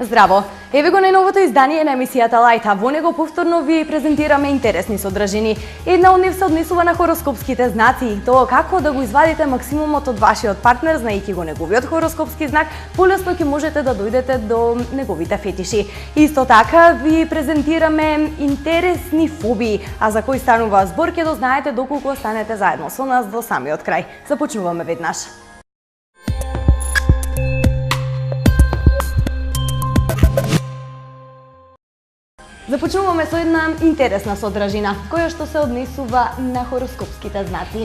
Здраво! Еве го најновото издание на емисијата Лајта. Во него повторно ви презентираме интересни содржини. Една од нив се однесува на хороскопските знаци и тоа како да го извадите максимумот од вашиот партнер, знаејќи го неговиот хороскопски знак, полесно ќе можете да дојдете до неговите фетиши. Исто така ви презентираме интересни фобии, а за кои станува збор ќе дознаете доколку останете заедно со нас до самиот крај. Започнуваме веднаш. Започнуваме со една интересна содржина, која што се однесува на хороскопските знаци.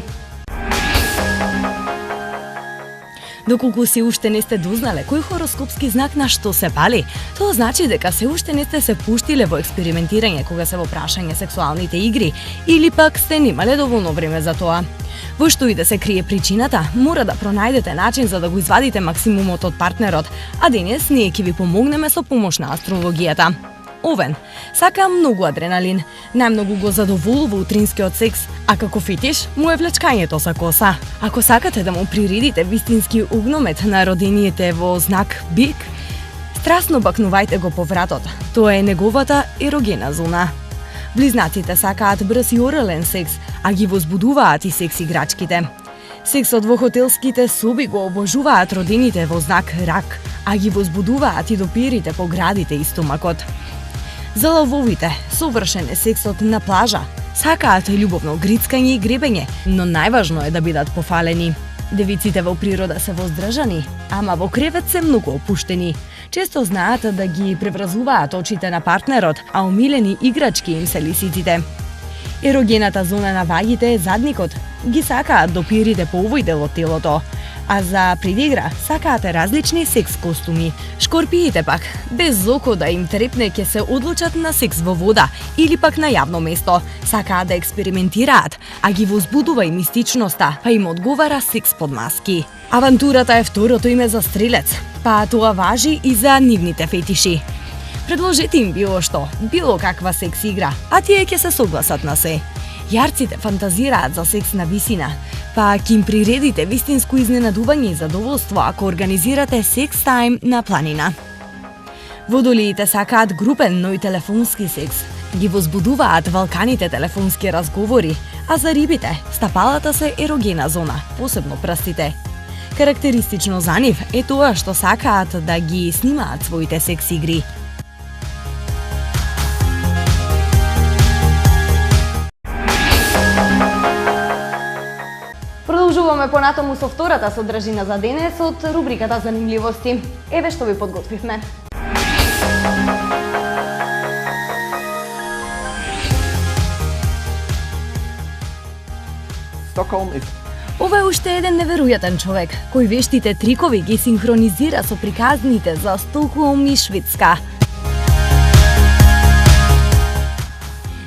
Доколку се уште не сте дознале кој хороскопски знак на што се пали, тоа значи дека се уште не сте се пуштиле во експериментирање кога се во прашање сексуалните игри или пак сте немале доволно време за тоа. Во што и да се крие причината, мора да пронајдете начин за да го извадите максимумот од партнерот, а денес ние ќе ви помогнеме со помош на астрологијата. Овен сака многу адреналин, најмногу го задоволува утринскиот секс, а како фетиш му е влечкањето со коса. Ако сакате да му приредите вистински огномет на родените во знак Бик, страстно бакнувајте го по вратот. Тоа е неговата ерогена зона. Близнаците сакаат брз и орален секс, а ги возбудуваат и секс играчките. Сексот во хотелските соби го обожуваат родените во знак Рак, а ги возбудуваат и допирите по градите и стомакот. За лавовите, совршен е сексот на плажа. Сакаат љубовно грицкање и гребење, но најважно е да бидат пофалени. Девиците во природа се воздржани, ама во кревет се многу опуштени. Често знаат да ги превразуваат очите на партнерот, а омилени играчки им се лисиците. Ерогената зона на ваѓите е задникот. Ги сакаат допирите по овој дел од телото. А за предигра сакаат различни секс костуми. Шкорпиите пак, без око да им трепне, ќе се одлучат на секс во вода или пак на јавно место. Сакаат да експериментираат, а ги возбудува и мистичноста, па им одговара секс под маски. Авантурата е второто име за стрелец, па тоа важи и за нивните фетиши. Предложете им било што, било каква секс игра, а тие ќе се согласат на се. Јарците фантазираат за секс на висина, па ќе им приредите вистинско изненадување и задоволство ако организирате секс тајм на планина. Водолиите сакаат групен, но и телефонски секс. Ги возбудуваат валканите телефонски разговори, а за рибите стапалата се ерогена зона, посебно прстите. Карактеристично за нив е тоа што сакаат да ги снимаат своите секс игри. Продолжуваме понатаму со втората содржина за денес од рубриката Занимливости. Еве што ви подготвивме. Ова е уште еден неверојатен човек, кој вештите трикови ги синхронизира со приказните за Стокхолм и Шведска.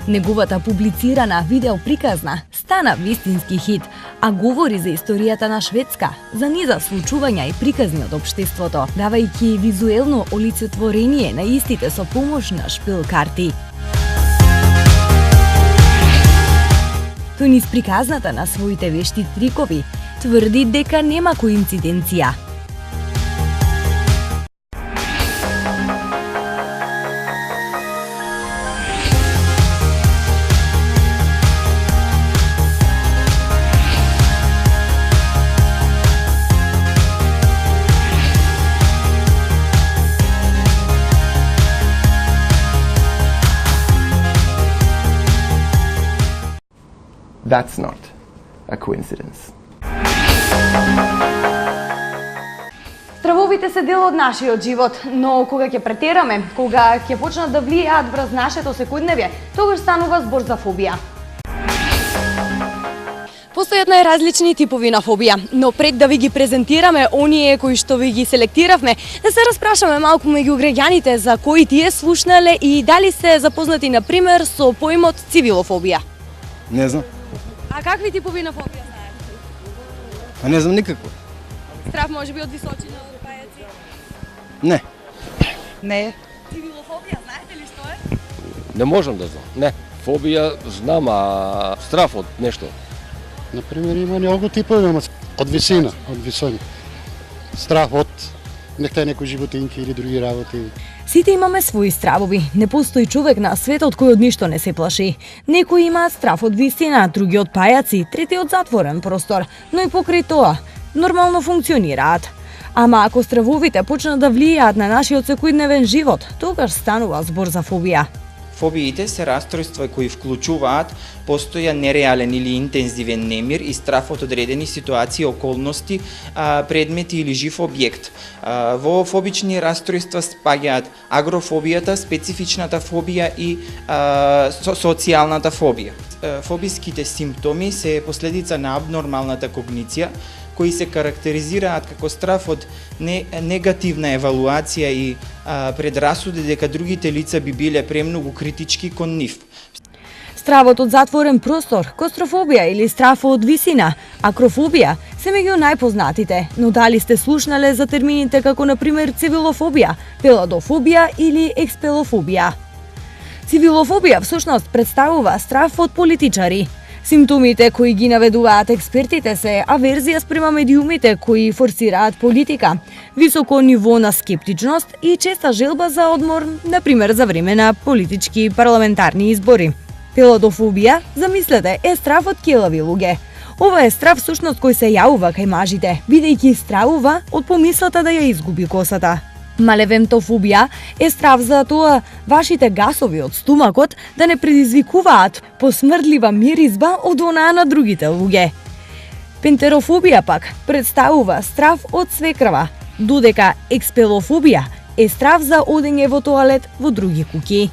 Неговата публицирана видеоприказна стана вистински хит, а говори за историјата на Шведска, за низа случувања и приказни од општеството, давајќи визуелно олицетворение на истите со помош на шпил-карти. Тој низ приказната на своите вешти трикови тврди дека нема коинциденција. That's not a coincidence. Стравовите се дел од нашиот живот, но кога ќе претераме, кога ќе почнат да влијаат врз нашето секојдневје, тогаш станува збор за фобија. Постојат најразлични типови на фобија, но пред да ви ги презентираме оние кои што ви ги селектиравме, да се распрашаме малку меѓу граѓаните за кои тие слушнале и дали сте запознати на пример со поимот цивилофобија. Не знам. А какви типови на фобија знаете? Па не знам никакво. Страв може би од височина, од пајаци? Не. Не. Цивилофобија знаете ли што е? Не можам да знам. Не. Фобија знам, а страф од нешто. Например, има многу типови, ама од висина, од висоина. Страх од нехта е некои животинки или други работи. Сите имаме своји стравови. Не постои човек на светот кој од ништо не се плаши. Некои имаат страв од вистина, други од пајаци, трети од затворен простор, но и покрај тоа нормално функционираат. Ама ако стравовите почнат да влијаат на нашиот секојдневен живот, тогаш станува збор за фобија. Фобиите се расстройства кои вклучуваат постојан нереален или интензивен немир и страф од одредени ситуации, околности, предмети или жив објект. Во фобични расстройства спаѓаат агрофобијата, специфичната фобија и социјалната фобија. Фобиските симптоми се последица на абнормалната когниција, кои се карактеризираат како страф од негативна евалуација и предрасуди дека другите лица би биле премногу критички кон нив. Стравот од затворен простор, кострофобија или страф од висина, акрофобија се меѓу најпознатите, но дали сте слушнале за термините како на пример цивилофобија, пеладофобија или експелофобија? Цивилофобија всушност представува страф од политичари. Симптомите кои ги наведуваат експертите се аверзија спрема медиумите кои форсираат политика, високо ниво на скептичност и честа желба за одмор, например за време на политички и парламентарни избори. Пеладофобија, замислете, е страф од келави луѓе. Ова е страф всушност кој се јавува кај мажите, бидејќи стравува од помислата да ја изгуби косата. Малевентофобија е страв за тоа вашите гасови од стомакот да не предизвикуваат посмрдлива миризба од онаа на другите луѓе. Пентерофобија пак представува страв од свекрава, додека експелофобија е страв за одење во тоалет во други куќи.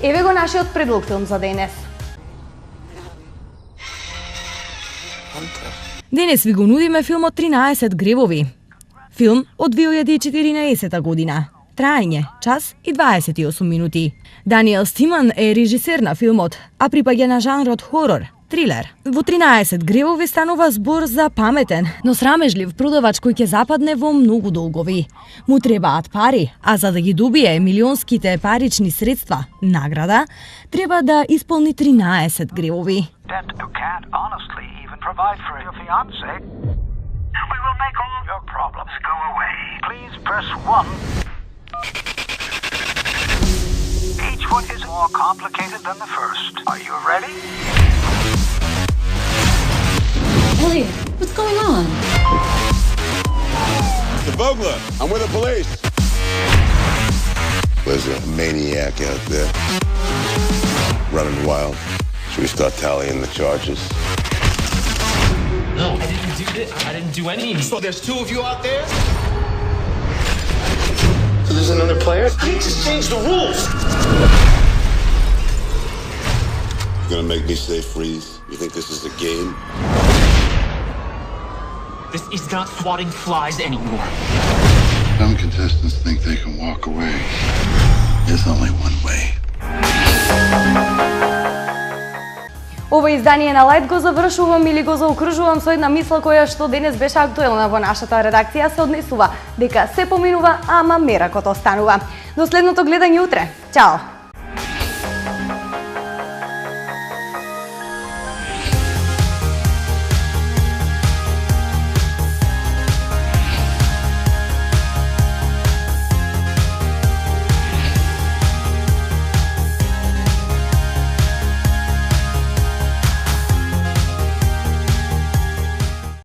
Еве го нашиот предлог филм за денес. Денес ви го нудиме филмот 13 гревови. Филм од 2014 година. Траење час и 28 минути. Даниел Стиман е режисер на филмот, а припаѓа на жанрот хорор, трилер. Во 13 гревови станува збор за паметен, но срамежлив продавач кој ќе западне во многу долгови. Му требаат пари, а за да ги добие милионските парични средства, награда, треба да исполни 13 гревови. Who can't honestly even provide for your fiancé. We will make all your problems go away. Please press 1. Each one is more complicated than the first. Are you ready? Elliot, what's going on? The burglar. I'm with the police. There's a maniac out there running wild. Should we start tallying the charges? No, I didn't do this. I didn't do any. So there's two of you out there? So there's another player? I just changed the rules. You're gonna make me say freeze? You think this is a game? This is not swatting flies anymore. Some contestants think they can walk away. There's only one way. Ова издание на Лајт го завршувам или го заокружувам со една мисла која што денес беше актуелна во нашата редакција, се однесува дека се поминува, ама меракот останува. До следното гледање утре. Чао!